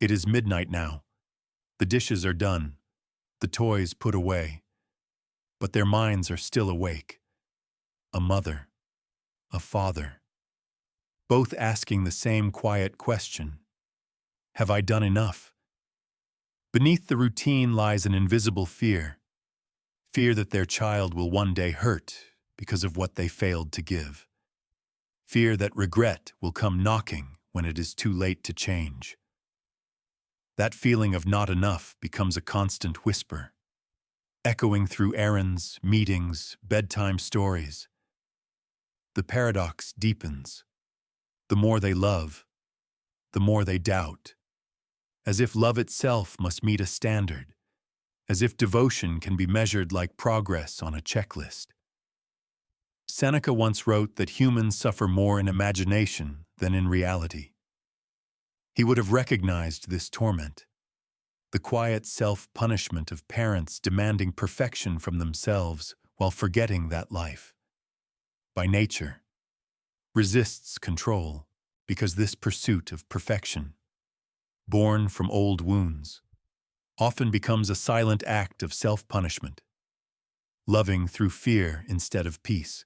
It is midnight now. The dishes are done, the toys put away, but their minds are still awake. A mother, a father, both asking the same quiet question. Have I done enough? Beneath the routine lies an invisible fear. Fear that their child will one day hurt because of what they failed to give. Fear that regret will come knocking when it is too late to change. That feeling of not enough becomes a constant whisper, echoing through errands, meetings, bedtime stories. The paradox deepens. The more they love, the more they doubt. As if love itself must meet a standard. As if devotion can be measured like progress on a checklist. Seneca once wrote that humans suffer more in imagination than in reality. He would have recognized this torment, the quiet self-punishment of parents demanding perfection from themselves while forgetting that life, by nature, resists control because this pursuit of perfection, born from old wounds, often becomes a silent act of self-punishment, loving through fear instead of peace,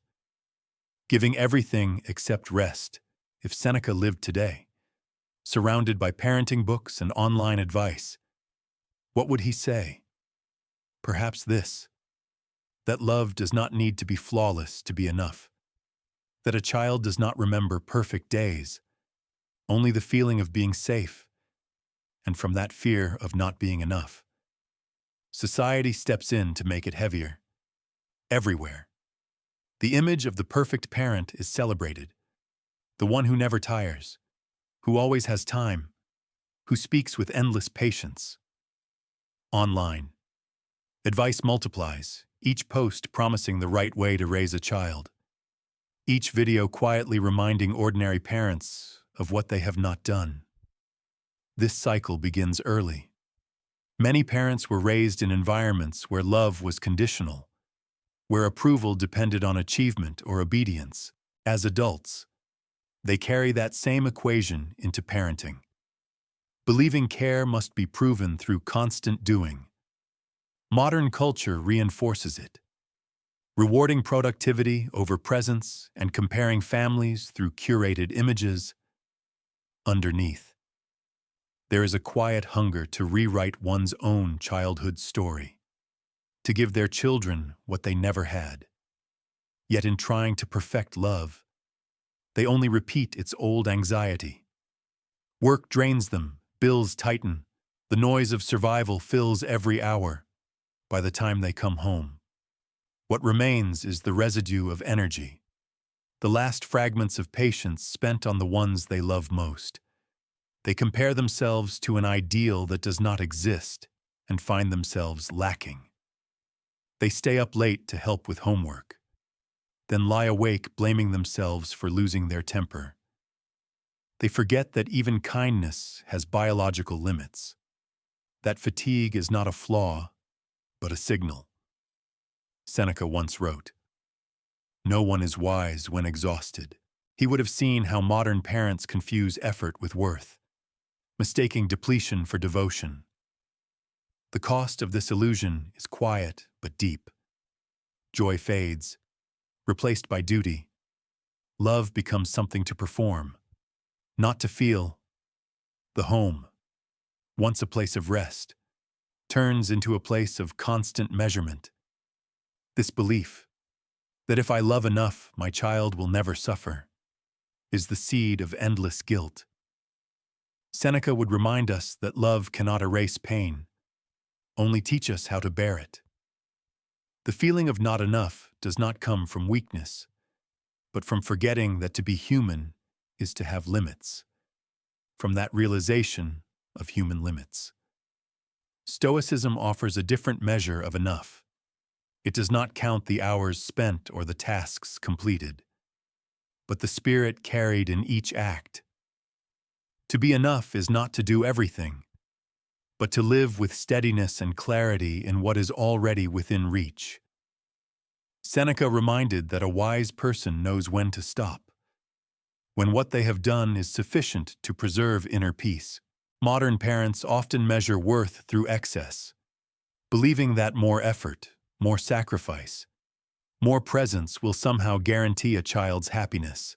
giving everything except rest. If Seneca lived today, surrounded by parenting books and online advice, what would he say? Perhaps this: that love does not need to be flawless to be enough, that a child does not remember perfect days, only the feeling of being safe, and from that fear of not being enough, society steps in to make it heavier. Everywhere, the image of the perfect parent is celebrated, the one who never tires, who always has time, who speaks with endless patience. Online, advice multiplies, each post promising the right way to raise a child, each video quietly reminding ordinary parents of what they have not done. This cycle begins early. Many parents were raised in environments where love was conditional, where approval depended on achievement or obedience. As adults, they carry that same equation into parenting, believing care must be proven through constant doing. Modern culture reinforces it, rewarding productivity over presence and comparing families through curated images. Underneath, there is a quiet hunger to rewrite one's own childhood story, to give their children what they never had. Yet in trying to perfect love, they only repeat its old anxiety. Work drains them, bills tighten, the noise of survival fills every hour. By the time they come home, what remains is the residue of energy, the last fragments of patience spent on the ones they love most. They compare themselves to an ideal that does not exist and find themselves lacking. They stay up late to help with homework, then lie awake blaming themselves for losing their temper. They forget that even kindness has biological limits, that fatigue is not a flaw, but a signal. Seneca once wrote, "No one is wise when exhausted." He would have seen how modern parents confuse effort with worth, mistaking depletion for devotion. The cost of this illusion is quiet but deep. Joy fades, replaced by duty. Love becomes something to perform, not to feel. The home, once a place of rest, turns into a place of constant measurement. This belief, that if I love enough, my child will never suffer, is the seed of endless guilt. Seneca would remind us that love cannot erase pain, only teach us how to bear it. The feeling of not enough does not come from weakness, but from forgetting that to be human is to have limits, from that realization of human limits. Stoicism offers a different measure of enough. It does not count the hours spent or the tasks completed, but the spirit carried in each act. To be enough is not to do everything, but to live with steadiness and clarity in what is already within reach. Seneca reminded that a wise person knows when to stop, when what they have done is sufficient to preserve inner peace. Modern parents often measure worth through excess, believing that more effort, more sacrifice, more presence will somehow guarantee a child's happiness.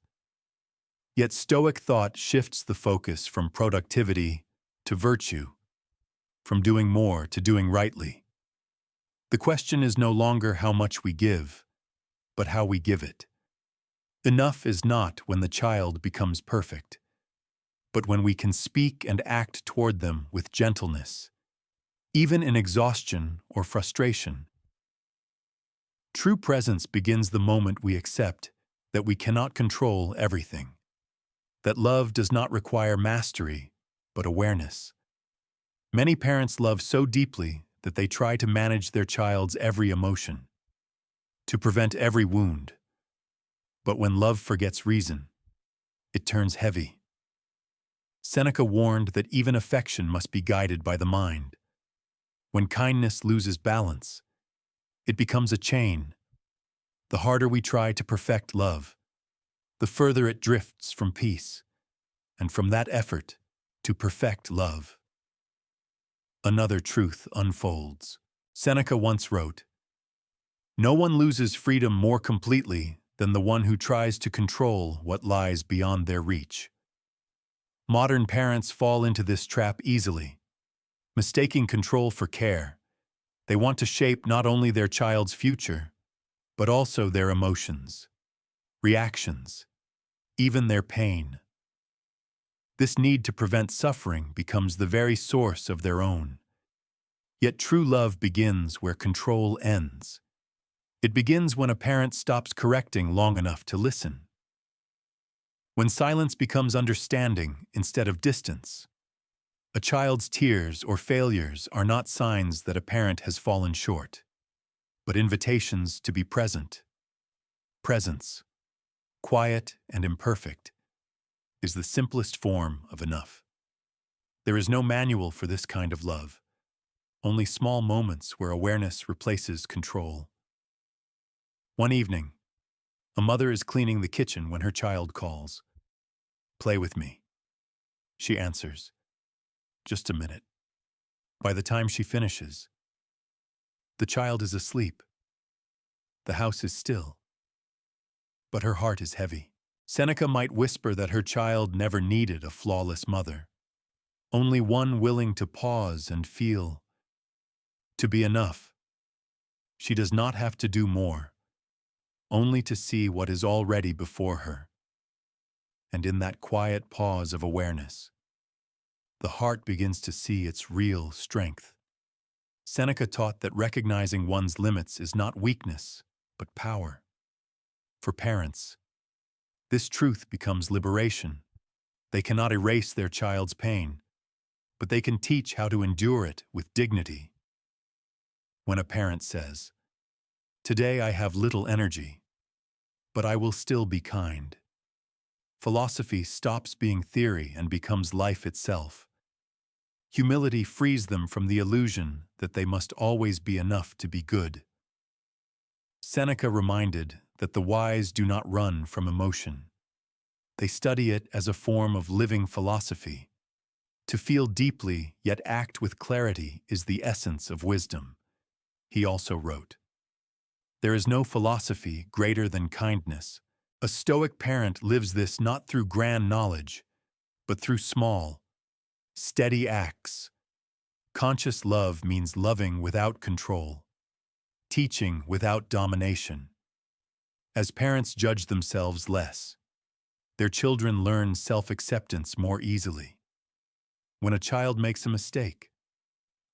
Yet Stoic thought shifts the focus from productivity to virtue, from doing more to doing rightly. The question is no longer how much we give, but how we give it. Enough is not when the child becomes perfect, but when we can speak and act toward them with gentleness, even in exhaustion or frustration. True presence begins the moment we accept that we cannot control everything, that love does not require mastery, but awareness. Many parents love so deeply that they try to manage their child's every emotion, to prevent every wound. But when love forgets reason, it turns heavy. Seneca warned that even affection must be guided by the mind. When kindness loses balance, it becomes a chain. The harder we try to perfect love, the further it drifts from peace, and from that effort to perfect love. Another truth unfolds. Seneca once wrote, "No one loses freedom more completely than the one who tries to control what lies beyond their reach." Modern parents fall into this trap easily, mistaking control for care. They want to shape not only their child's future, but also their emotions, reactions, even their pain. This need to prevent suffering becomes the very source of their own. Yet true love begins where control ends. It begins when a parent stops correcting long enough to listen. When silence becomes understanding instead of distance. A child's tears or failures are not signs that a parent has fallen short, but invitations to be present. Presence, quiet and imperfect, is the simplest form of enough. There is no manual for this kind of love, only small moments where awareness replaces control. One evening, a mother is cleaning the kitchen when her child calls. "Play with me," she answers. "Just a minute." By the time she finishes, the child is asleep. The house is still, but her heart is heavy. Seneca might whisper that her child never needed a flawless mother, only one willing to pause and feel, to be enough. She does not have to do more, only to see what is already before her. And in that quiet pause of awareness, the heart begins to see its real strength. Seneca taught that recognizing one's limits is not weakness, but power. For parents, this truth becomes liberation. They cannot erase their child's pain, but they can teach how to endure it with dignity. When a parent says, "Today I have little energy, but I will still be kind," philosophy stops being theory and becomes life itself. Humility frees them from the illusion that they must always be enough to be good. Seneca reminded that the wise do not run from emotion. They study it as a form of living philosophy. To feel deeply yet act with clarity is the essence of wisdom. He also wrote, "There is no philosophy greater than kindness. A Stoic parent lives this not through grand knowledge, but through small, steady acts. Conscious love means loving without control, teaching without domination. As parents judge themselves less, their children learn self-acceptance more easily. When a child makes a mistake,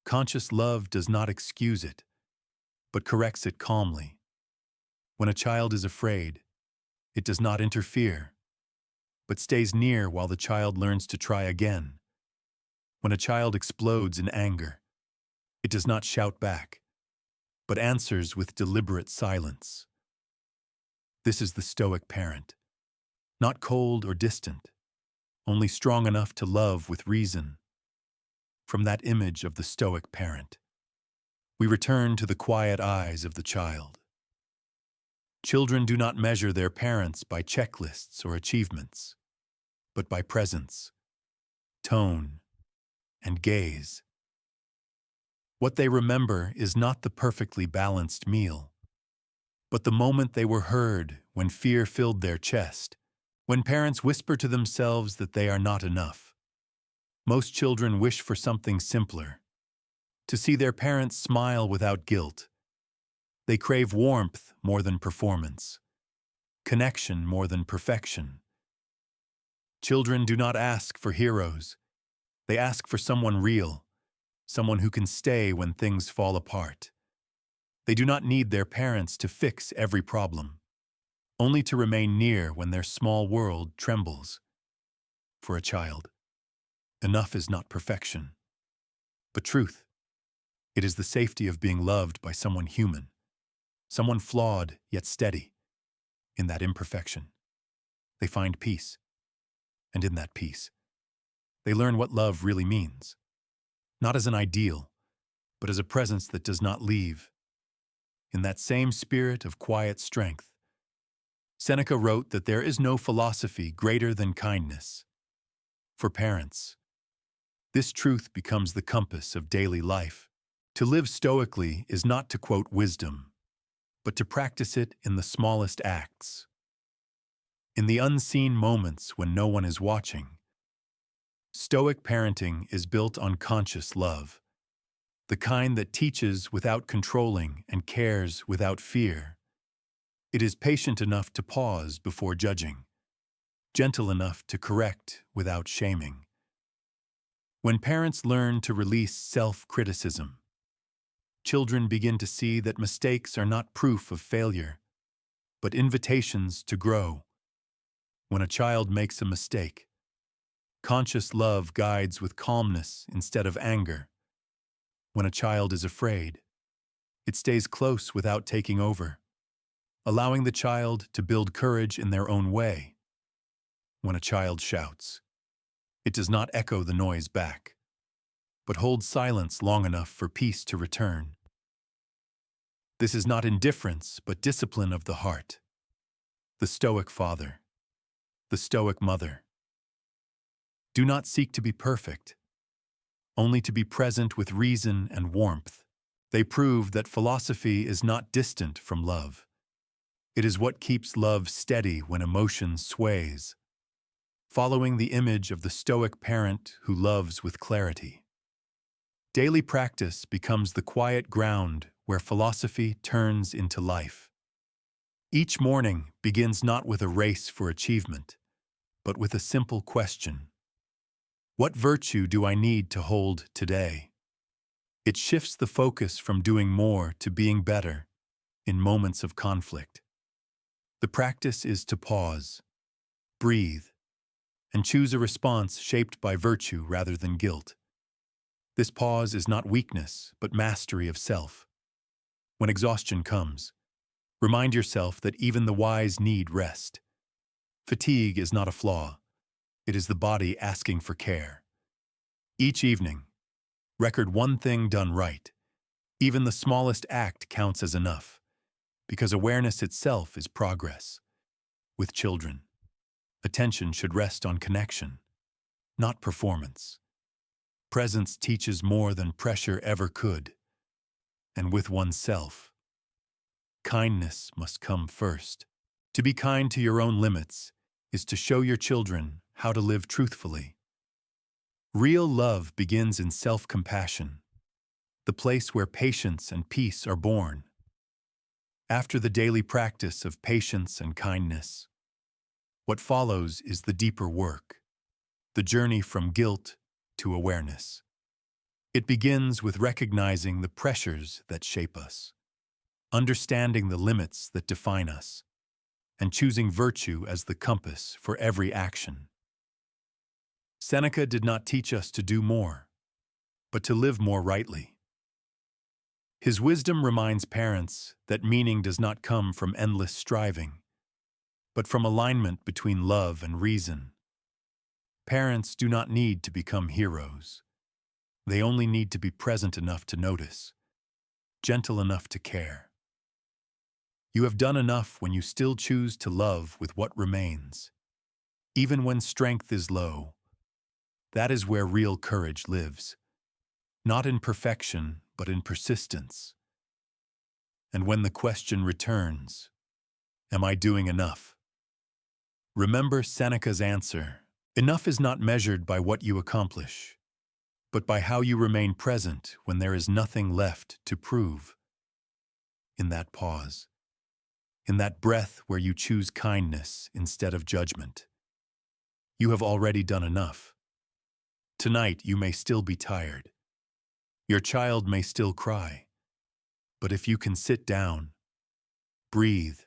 conscious love does not excuse it, but corrects it calmly. When a child is afraid, it does not interfere, but stays near while the child learns to try again. When a child explodes in anger, it does not shout back, but answers with deliberate silence. This is the Stoic parent, not cold or distant, only strong enough to love with reason. From that image of the Stoic parent, we return to the quiet eyes of the child. Children do not measure their parents by checklists or achievements, but by presence, tone, and gaze. What they remember is not the perfectly balanced meal, but the moment they were heard when fear filled their chest, when parents whisper to themselves that they are not enough. Most children wish for something simpler, to see their parents smile without guilt. They crave warmth more than performance, connection more than perfection. Children do not ask for heroes. They ask for someone real, someone who can stay when things fall apart. They do not need their parents to fix every problem, only to remain near when their small world trembles. For a child, enough is not perfection, but truth. It is the safety of being loved by someone human, someone flawed yet steady. In that imperfection, they find peace. And in that peace, they learn what love really means, not as an ideal, but as a presence that does not leave. In that same spirit of quiet strength, Seneca wrote that there is no philosophy greater than kindness. For parents, this truth becomes the compass of daily life. To live stoically is not to quote wisdom, but to practice it in the smallest acts. In the unseen moments when no one is watching. Stoic parenting is built on conscious love, the kind that teaches without controlling and cares without fear. It is patient enough to pause before judging, gentle enough to correct without shaming. When parents learn to release self-criticism, children begin to see that mistakes are not proof of failure, but invitations to grow. When a child makes a mistake, conscious love guides with calmness instead of anger. When a child is afraid, it stays close without taking over, allowing the child to build courage in their own way. When a child shouts, it does not echo the noise back, but holds silence long enough for peace to return. This is not indifference, but discipline of the heart. The Stoic father, the Stoic mother, do not seek to be perfect, only to be present with reason and warmth. They prove that philosophy is not distant from love. It is what keeps love steady when emotion sways, following the image of the Stoic parent who loves with clarity. Daily practice becomes the quiet ground where philosophy turns into life. Each morning begins not with a race for achievement, but with a simple question. What virtue do I need to hold today? It shifts the focus from doing more to being better in moments of conflict. The practice is to pause, breathe, and choose a response shaped by virtue rather than guilt. This pause is not weakness, but mastery of self. When exhaustion comes, remind yourself that even the wise need rest. Fatigue is not a flaw. It is the body asking for care. Each evening, record one thing done right. Even the smallest act counts as enough, because awareness itself is progress. With children, attention should rest on connection, not performance. Presence teaches more than pressure ever could. And with oneself, kindness must come first. To be kind to your own limits is to show your children how to live truthfully. Real love begins in self-compassion, the place where patience and peace are born. After the daily practice of patience and kindness, what follows is the deeper work, the journey from guilt to awareness. It begins with recognizing the pressures that shape us, understanding the limits that define us, and choosing virtue as the compass for every action. Seneca did not teach us to do more, but to live more rightly. His wisdom reminds parents that meaning does not come from endless striving, but from alignment between love and reason. Parents do not need to become heroes. They only need to be present enough to notice, gentle enough to care. You have done enough when you still choose to love with what remains. Even when strength is low, That is where real courage lives, not in perfection, but in persistence. And when the question returns, am I doing enough? Remember Seneca's answer. Enough is not measured by what you accomplish, but by how you remain present when there is nothing left to prove. In that pause, in that breath where you choose kindness instead of judgment, you have already done enough. Tonight you may still be tired. Your child may still cry. But if you can sit down, breathe,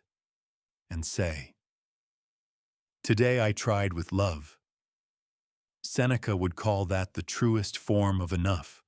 and say, "Today I tried with love," Seneca would call that the truest form of enough.